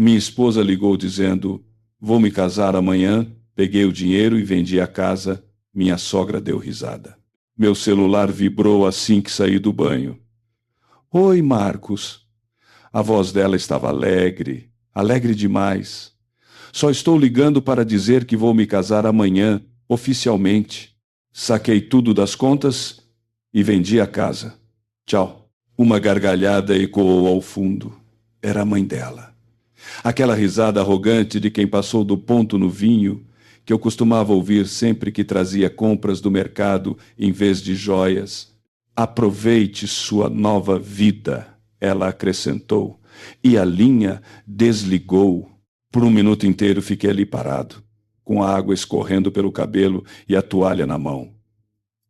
Minha esposa ligou dizendo: vou me casar amanhã. Peguei o dinheiro e vendi a casa. Minha sogra deu risada. Meu celular vibrou assim que saí do banho. Oi, Marcos. A voz dela estava alegre, alegre demais. Só estou ligando para dizer que vou me casar amanhã, oficialmente. Saquei tudo das contas e vendi a casa. Tchau. Uma gargalhada ecoou ao fundo. Era a mãe dela. Aquela risada arrogante de quem passou do ponto no vinho, que eu costumava ouvir sempre que trazia compras do mercado em vez de joias. Aproveite sua nova vida, ela acrescentou, e a linha desligou. Por um minuto inteiro fiquei ali parado, com a água escorrendo pelo cabelo e a toalha na mão.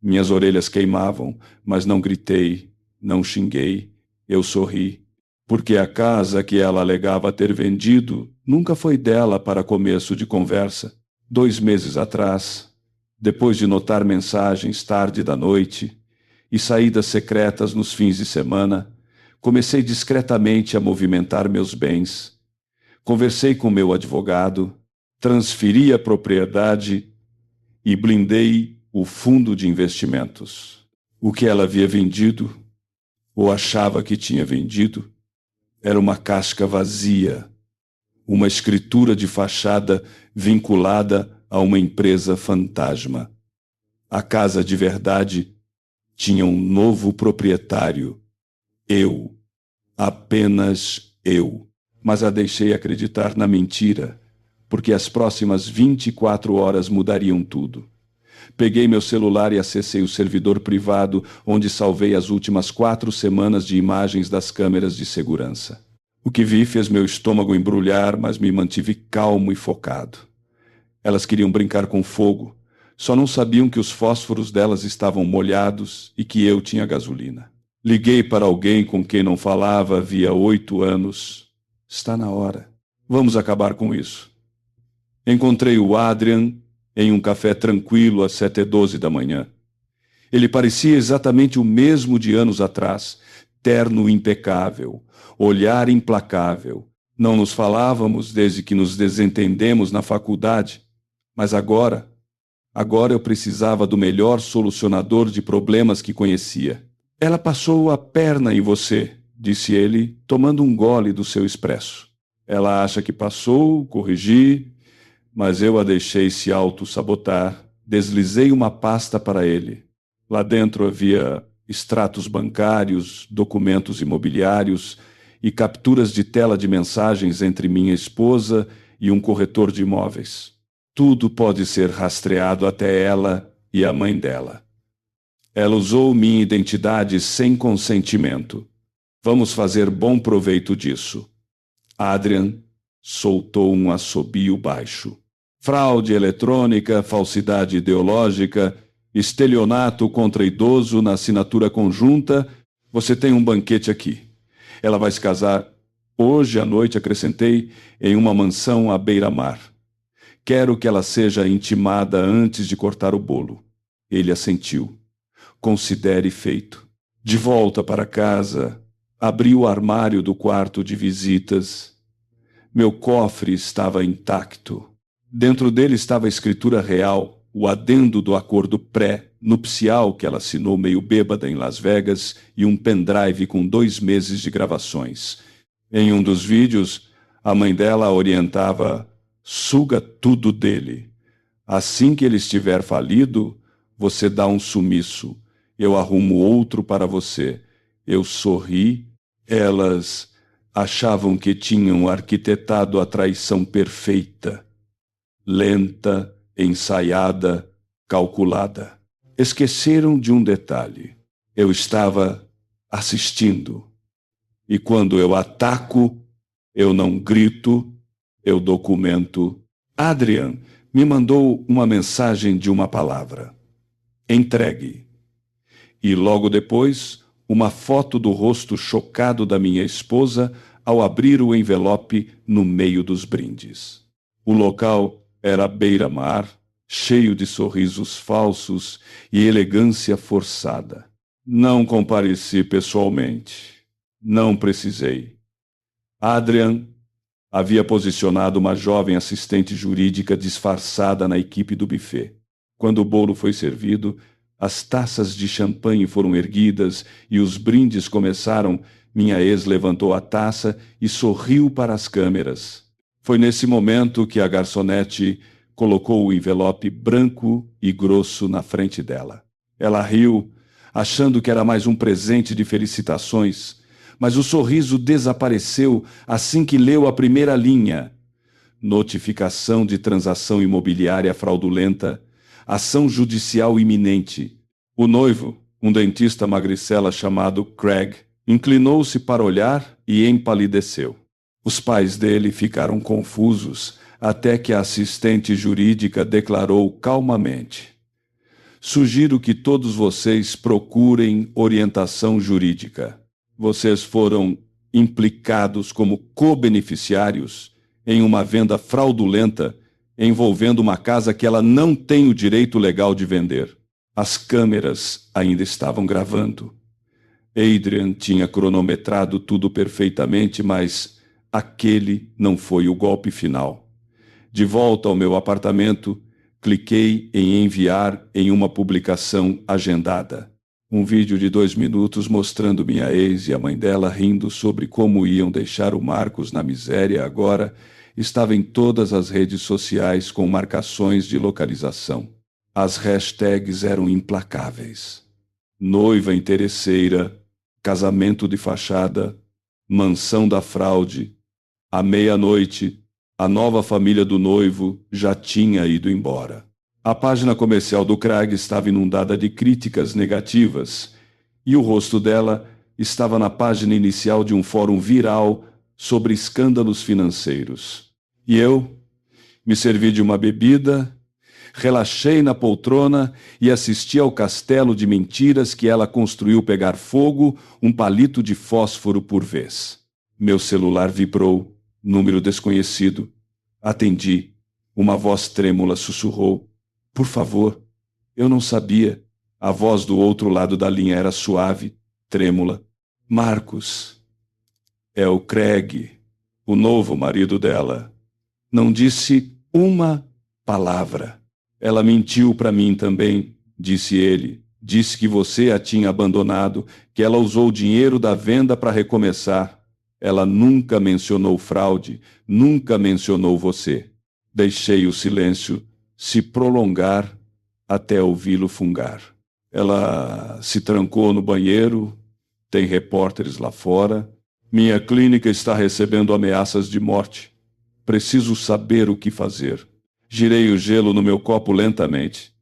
Minhas orelhas queimavam, mas não gritei, não xinguei. Eu sorri, porque a casa que ela alegava ter vendido nunca foi dela para começo de conversa. 2 meses atrás, depois de notar mensagens tarde da noite e saídas secretas nos fins de semana, comecei discretamente a movimentar meus bens. Conversei com meu advogado, transferi a propriedade e blindei o fundo de investimentos. O que ela havia vendido, ou achava que tinha vendido, era uma casca vazia, uma escritura de fachada vinculada a uma empresa fantasma. A casa de verdade tinha um novo proprietário. Eu. Apenas eu. Mas a deixei acreditar na mentira, porque as próximas 24 horas mudariam tudo. Peguei meu celular e acessei o servidor privado, onde salvei as últimas 4 semanas de imagens das câmeras de segurança. O que vi fez meu estômago embrulhar, mas me mantive calmo e focado. Elas queriam brincar com fogo, só não sabiam que os fósforos delas estavam molhados e que eu tinha gasolina. Liguei para alguém com quem não falava havia 8 anos. Está na hora. Vamos acabar com isso. Encontrei o Adrian em um café tranquilo às 7h12 da manhã. Ele parecia exatamente o mesmo de anos atrás, terno impecável, olhar implacável. Não nos falávamos desde que nos desentendemos na faculdade, mas agora eu precisava do melhor solucionador de problemas que conhecia. Ela passou a perna em você, disse ele, tomando um gole do seu expresso. Ela acha que passou, corrigi, mas eu a deixei se auto-sabotar. Deslizei uma pasta para ele. Lá dentro havia extratos bancários, documentos imobiliários e capturas de tela de mensagens entre minha esposa e um corretor de imóveis. Tudo pode ser rastreado até ela e a mãe dela. Ela usou minha identidade sem consentimento. Vamos fazer bom proveito disso. Adrian soltou um assobio baixo. Fraude eletrônica, falsidade ideológica, estelionato contra idoso na assinatura conjunta. Você tem um banquete aqui. Ela vai se casar hoje à noite, acrescentei, em uma mansão à beira-mar. Quero que ela seja intimada antes de cortar o bolo. Ele assentiu. Considere feito. De volta para casa, abri o armário do quarto de visitas. Meu cofre estava intacto. Dentro dele estava a escritura real, o adendo do acordo pré-nupcial que ela assinou meio bêbada em Las Vegas e um pendrive com 2 meses de gravações. Em um dos vídeos, a mãe dela a orientava: suga tudo dele. Assim que ele estiver falido, você dá um sumiço. Eu arrumo outro para você. Eu sorri. Elas achavam que tinham arquitetado a traição perfeita. Lenta, ensaiada, calculada. Esqueceram de um detalhe. Eu estava assistindo. E quando eu ataco, eu não grito, eu documento. Adrian me mandou uma mensagem de uma palavra. Entregue. E logo depois, uma foto do rosto chocado da minha esposa ao abrir o envelope no meio dos brindes. O local era beira-mar, cheio de sorrisos falsos e elegância forçada. Não compareci pessoalmente. Não precisei. Adrian Havia posicionado uma jovem assistente jurídica disfarçada na equipe do buffet. Quando o bolo foi servido, as taças de champanhe foram erguidas e os brindes começaram. Minha ex levantou a taça e sorriu para as câmeras. Foi nesse momento que a garçonete colocou o envelope branco e grosso na frente dela. Ela riu, achando que era mais um presente de felicitações, mas o sorriso desapareceu assim que leu a primeira linha. Notificação de transação imobiliária fraudulenta. Ação judicial iminente. O noivo, um dentista magricela chamado Craig, inclinou-se para olhar e empalideceu. Os pais dele ficaram confusos até que a assistente jurídica declarou calmamente: sugiro que todos vocês procurem orientação jurídica. Vocês foram implicados como co-beneficiários em uma venda fraudulenta envolvendo uma casa que ela não tem o direito legal de vender. As câmeras ainda estavam gravando. Adrian tinha cronometrado tudo perfeitamente, mas aquele não foi o golpe final. De volta ao meu apartamento, cliquei em enviar em uma publicação agendada. Um vídeo de 2 minutos mostrando minha ex e a mãe dela rindo sobre como iam deixar o Marcos na miséria agora estava em todas as redes sociais com marcações de localização. As hashtags eram implacáveis. Noiva interesseira, casamento de fachada, mansão da fraude, à meia-noite, a nova família do noivo já tinha ido embora. A página comercial do Craig estava inundada de críticas negativas e o rosto dela estava na página inicial de um fórum viral sobre escândalos financeiros. E eu me servi de uma bebida, relaxei na poltrona e assisti ao castelo de mentiras que ela construiu pegar fogo, um palito de fósforo por vez. Meu celular vibrou, número desconhecido. Atendi. Uma voz trêmula sussurrou: por favor. Eu não sabia. A voz do outro lado da linha era suave, trêmula. Marcos. É o Craig, o novo marido dela. Não disse uma palavra. Ela mentiu para mim também, disse ele. Disse que você a tinha abandonado, que ela usou o dinheiro da venda para recomeçar. Ela nunca mencionou fraude, nunca mencionou você. Deixei o silêncio se prolongar até ouvi-lo fungar. Ela se trancou no banheiro, tem repórteres lá fora. Minha clínica está recebendo ameaças de morte. Preciso saber o que fazer. Girei o gelo no meu copo lentamente.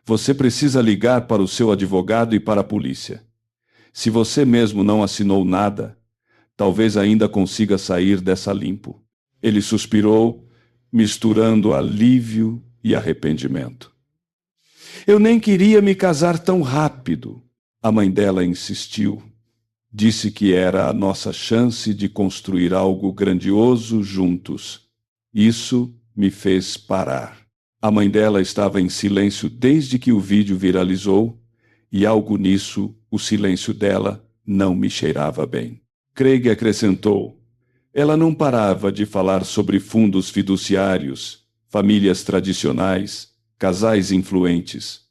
Você precisa ligar para o seu advogado e para a polícia. Se você mesmo não assinou nada, talvez ainda consiga sair dessa limpo. Ele suspirou, misturando alívio e arrependimento. Eu nem queria me casar tão rápido. A mãe dela insistiu. Disse que era a nossa chance de construir algo grandioso juntos. Isso me fez parar. A mãe dela estava em silêncio desde que o vídeo viralizou, e algo nisso, o silêncio dela, não me cheirava bem. Craig acrescentou: ela não parava de falar sobre fundos fiduciários, famílias tradicionais, casais influentes.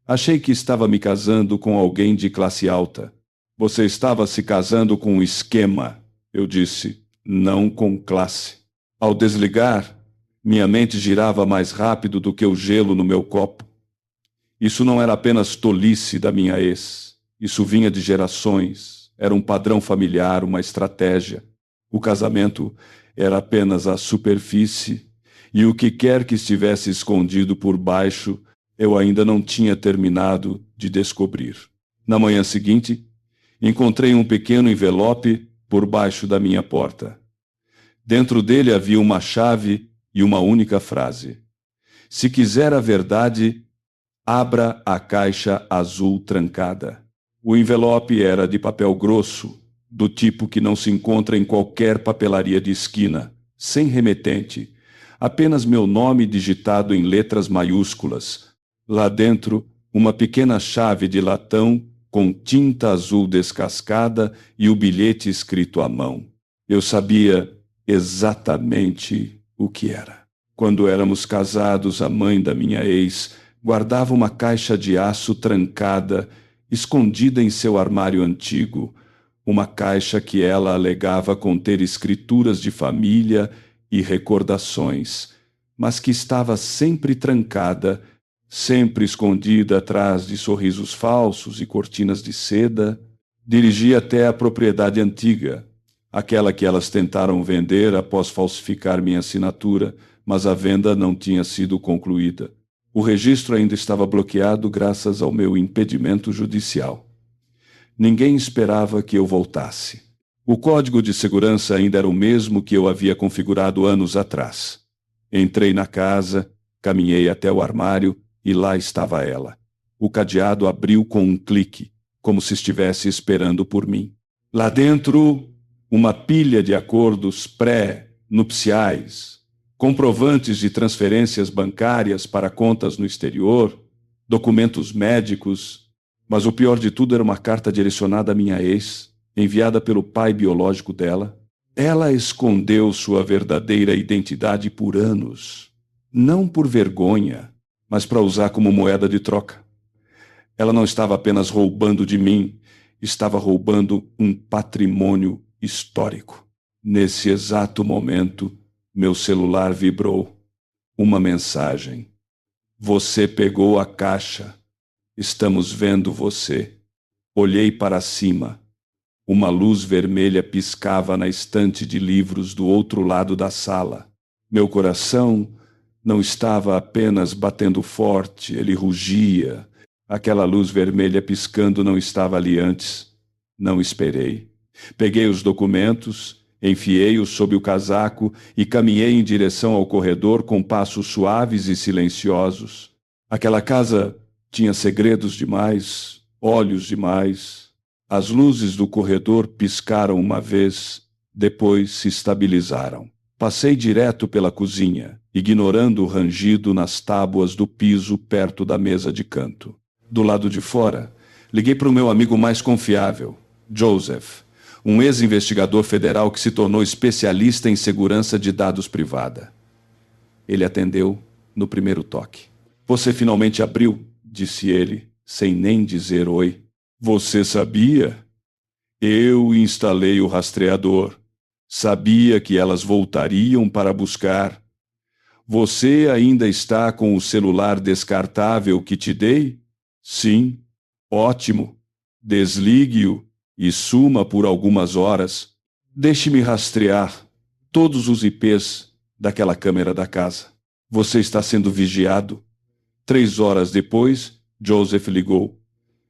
Achei que estava me casando com alguém de classe alta. Você estava se casando com um esquema, eu disse, não com classe. Ao desligar, minha mente girava mais rápido do que o gelo no meu copo. Isso não era apenas tolice da minha ex. Isso vinha de gerações. Era um padrão familiar, uma estratégia. O casamento era apenas a superfície, e o que quer que estivesse escondido por baixo, eu ainda não tinha terminado de descobrir. Na manhã seguinte, encontrei um pequeno envelope por baixo da minha porta. Dentro dele havia uma chave e uma única frase: se quiser a verdade, abra a caixa azul trancada. O envelope era de papel grosso, do tipo que não se encontra em qualquer papelaria de esquina, sem remetente, apenas meu nome digitado em letras maiúsculas. Lá dentro, uma pequena chave de latão com tinta azul descascada e o bilhete escrito à mão. Eu sabia exatamente o que era. Quando éramos casados, a mãe da minha ex guardava uma caixa de aço trancada, escondida em seu armário antigo, uma caixa que ela alegava conter escrituras de família e recordações, mas que estava sempre trancada, sempre escondida atrás de sorrisos falsos e cortinas de seda. Dirigi até a propriedade antiga, aquela que elas tentaram vender após falsificar minha assinatura, mas a venda não tinha sido concluída. O registro ainda estava bloqueado graças ao meu impedimento judicial. Ninguém esperava que eu voltasse. O código de segurança ainda era o mesmo que eu havia configurado anos atrás. Entrei na casa, caminhei até o armário e lá estava ela. O cadeado abriu com um clique, como se estivesse esperando por mim. Lá dentro, uma pilha de acordos pré-nupciais, comprovantes de transferências bancárias para contas no exterior, documentos médicos, mas o pior de tudo era uma carta direcionada à minha ex, enviada pelo pai biológico dela. Ela escondeu sua verdadeira identidade por anos, não por vergonha, mas para usar como moeda de troca. Ela não estava apenas roubando de mim, estava roubando um patrimônio histórico. Nesse exato momento, meu celular vibrou. Uma mensagem. Você pegou a caixa. Estamos vendo você. Olhei para cima. Uma luz vermelha piscava na estante de livros do outro lado da sala. Meu coração não estava apenas batendo forte, ele rugia. Aquela luz vermelha piscando não estava ali antes. Não esperei. Peguei os documentos, enfiei-os sob o casaco e caminhei em direção ao corredor com passos suaves e silenciosos. Aquela casa tinha segredos demais, olhos demais. As luzes do corredor piscaram uma vez, depois se estabilizaram. Passei direto pela cozinha, ignorando o rangido nas tábuas do piso perto da mesa de canto. Do lado de fora, liguei para o meu amigo mais confiável, Joseph, um ex-investigador federal que se tornou especialista em segurança de dados privada. Ele atendeu no primeiro toque. Você finalmente abriu, disse ele, sem nem dizer oi. Você sabia? Eu instalei o rastreador. Sabia que elas voltariam para buscar. Você ainda está com o celular descartável que te dei? Sim. Ótimo. Desligue-o e suma por algumas horas. Deixe-me rastrear todos os IPs daquela câmera da casa. Você está sendo vigiado. 3 horas depois, Joseph ligou.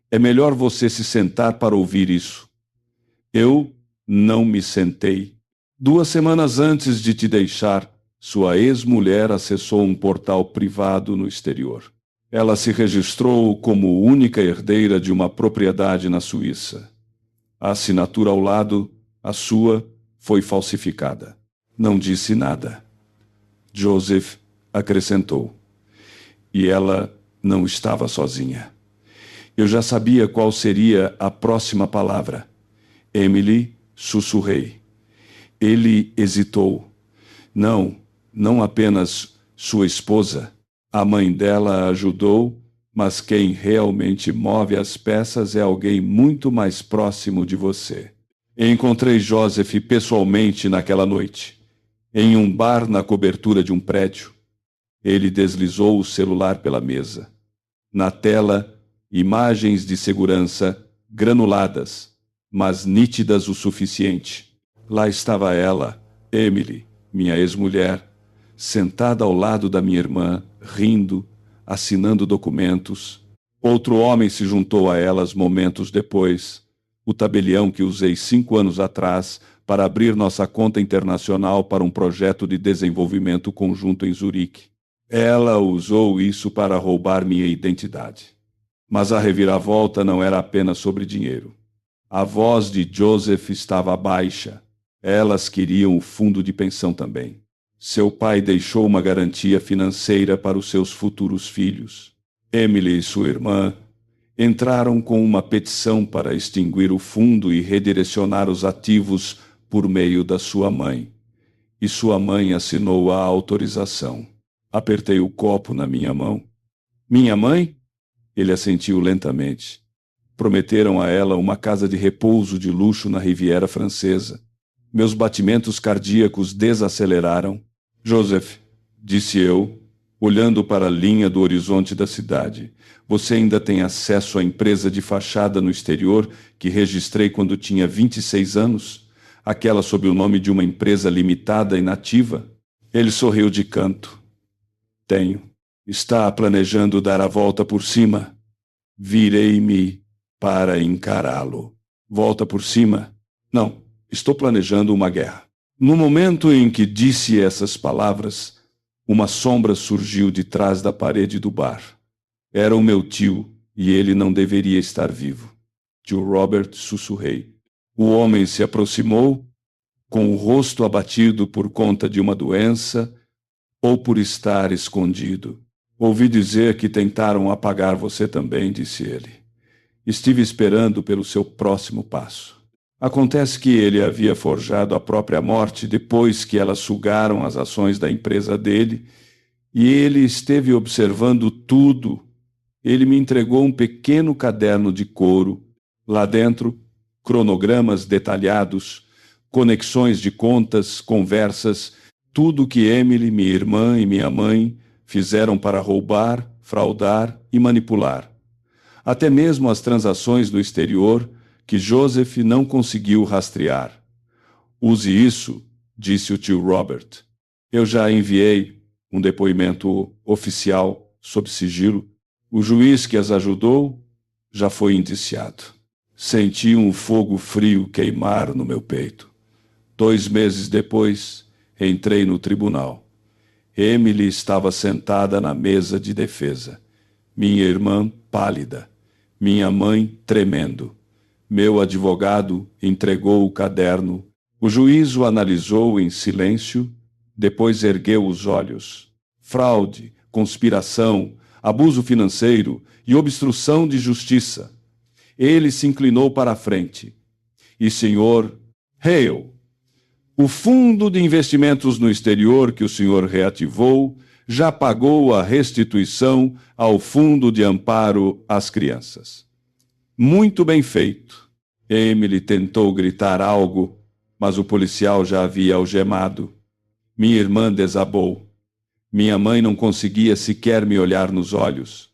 É melhor você se sentar para ouvir isso. Eu não me sentei. 2 semanas antes de te deixar, sua ex-mulher acessou um portal privado no exterior. Ela se registrou como única herdeira de uma propriedade na Suíça. A assinatura ao lado, a sua, foi falsificada. Não disse nada. Joseph acrescentou. E ela não estava sozinha. Eu já sabia qual seria a próxima palavra. Emily, sussurrei. Ele hesitou. Não apenas sua esposa. A mãe dela a ajudou, mas quem realmente move as peças é alguém muito mais próximo de você. Encontrei Joseph pessoalmente naquela noite, em um bar na cobertura de um prédio. Ele deslizou o celular pela mesa. Na tela, imagens de segurança granuladas, mas nítidas o suficiente. Lá estava ela, Emily, minha ex-mulher, sentada ao lado da minha irmã, rindo, assinando documentos. Outro homem se juntou a elas momentos depois, o tabelião que usei 5 anos atrás para abrir nossa conta internacional para um projeto de desenvolvimento conjunto em Zurique. Ela usou isso para roubar minha identidade. Mas a reviravolta não era apenas sobre dinheiro. A voz de Joseph estava baixa. Elas queriam o fundo de pensão também. Seu pai deixou uma garantia financeira para os seus futuros filhos. Emily e sua irmã entraram com uma petição para extinguir o fundo e redirecionar os ativos por meio da sua mãe. e sua mãe assinou a autorização. Apertei o copo na minha mão. Minha mãe? Ele assentiu lentamente. Prometeram a ela uma casa de repouso de luxo na Riviera Francesa. Meus batimentos cardíacos desaceleraram. Joseph, disse eu, olhando para a linha do horizonte da cidade, você ainda tem acesso à empresa de fachada no exterior que registrei quando tinha 26 anos? Aquela sob o nome de uma empresa limitada e nativa? Ele sorriu de canto. Tenho. Está planejando dar a volta por cima? Virei-me para encará-lo. Volta por cima? Não, estou planejando uma guerra. No momento em que disse essas palavras, uma sombra surgiu de trás da parede do bar. Era o meu tio, e ele não deveria estar vivo. Tio Robert, sussurrei. O homem se aproximou, com o rosto abatido por conta de uma doença ou por estar escondido. Ouvi dizer que tentaram apagar você também, disse ele. Estive esperando pelo seu próximo passo. Acontece que ele havia forjado a própria morte depois que elas sugaram as ações da empresa dele, e ele esteve observando tudo. Ele me entregou um pequeno caderno de couro. Lá dentro, cronogramas detalhados, conexões de contas, conversas, tudo que Emily, minha irmã e minha mãe fizeram para roubar, fraudar e manipular. Até mesmo as transações no exterior que Joseph não conseguiu rastrear. Use isso, disse o tio Robert. Eu já enviei um depoimento oficial sob sigilo. O juiz que as ajudou já foi indiciado. Senti um fogo frio queimar no meu peito. 2 meses depois, entrei no tribunal. Emily estava sentada na mesa de defesa. Minha irmã pálida. Minha mãe tremendo. Meu advogado entregou o caderno. O juiz o analisou em silêncio, depois ergueu os olhos. Fraude, conspiração, abuso financeiro e obstrução de justiça. Ele se inclinou para a frente. E senhor Hale, o fundo de investimentos no exterior que o senhor reativou já pagou a restituição ao Fundo de Amparo às Crianças. Muito bem feito. Emily tentou gritar algo, mas o policial já havia algemado. Minha irmã desabou. Minha mãe não conseguia sequer me olhar nos olhos.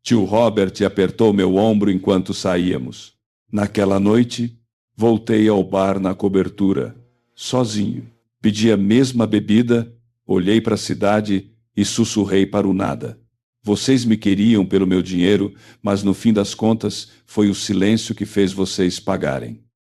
Tio Robert apertou meu ombro enquanto saíamos. Naquela noite, voltei ao bar na cobertura, sozinho. Pedi a mesma bebida, olhei para a cidade e sussurrei para o nada. Vocês me queriam pelo meu dinheiro, mas no fim das contas foi o silêncio que fez vocês pagarem.